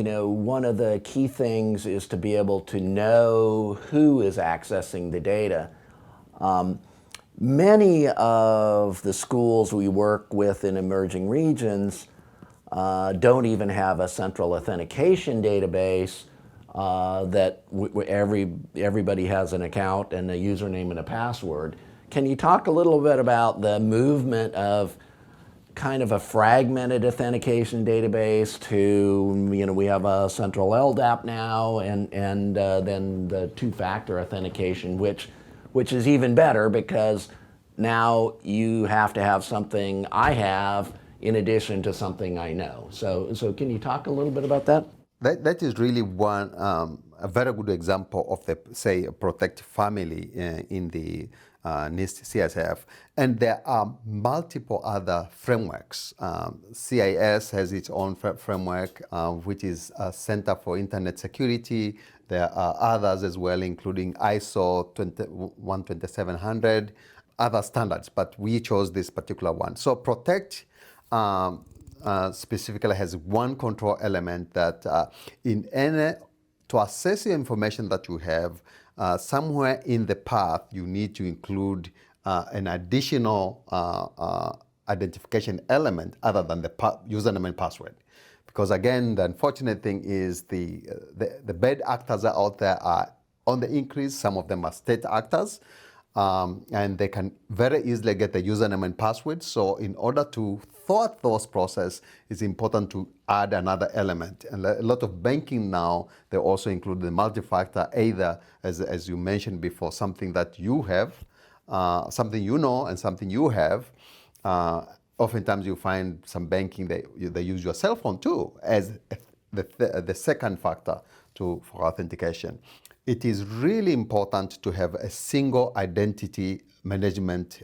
one of the key things is to be able to know who is accessing the data. Many of the schools we work with in emerging regions don't even have a central authentication database that everybody has an account and a username and a password. Can you talk a little bit about the movement of kind of a fragmented authentication database to, we have a central LDAP now, and then the two-factor authentication, which is even better because now you have to have something I have in addition to something I know. So can you talk a little bit about that? That is really one a very good example of the, say, Protect family in the NIST CSF. And there are multiple other frameworks. CIS has its own framework, which is a Center for Internet Security. There are others as well, including ISO 12700, other standards, but we chose this particular one. So Protect specifically has one control element that to assess the information that you have, somewhere in the path you need to include an additional identification element other than the username and password. Because again, the unfortunate thing is the bad actors are out there are on the increase. Some of them are state actors. And they can very easily get the username and password. So in order to thwart those process, it's important to add another element. And a lot of banking now, they also include the multi-factor, either, as you mentioned before, something that you have, something you know, and something you have. Oftentimes you find some banking, they use your cell phone too as the second factor for authentication. It is really important to have a single identity management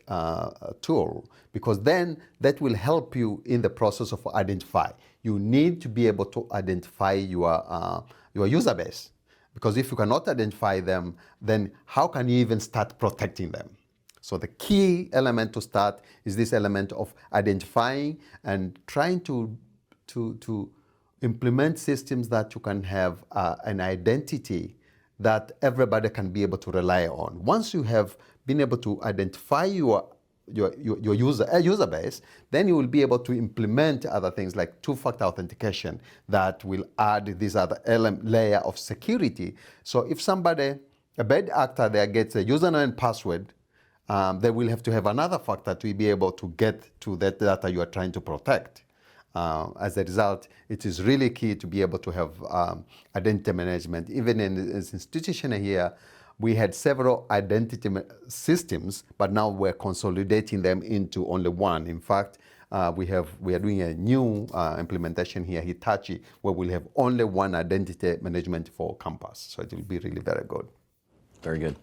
tool, because then that will help you in the process of identify. You need to be able to identify your user base, because if you cannot identify them, then how can you even start protecting them? So the key element to start is this element of identifying and trying to implement systems that you can have an identity that everybody can be able to rely on. Once you have been able to identify your user base, then you will be able to implement other things like two-factor authentication that will add this other layer of security. So if a bad actor there gets a username and password, they will have to have another factor to be able to get to that data you are trying to protect. As a result, it is really key to be able to have identity management. Even in this institution here, we had several identity systems, but now we're consolidating them into only one. In fact, we are doing a new implementation here, Hitachi, where we'll have only one identity management for campus. So it will be really very good. Very good.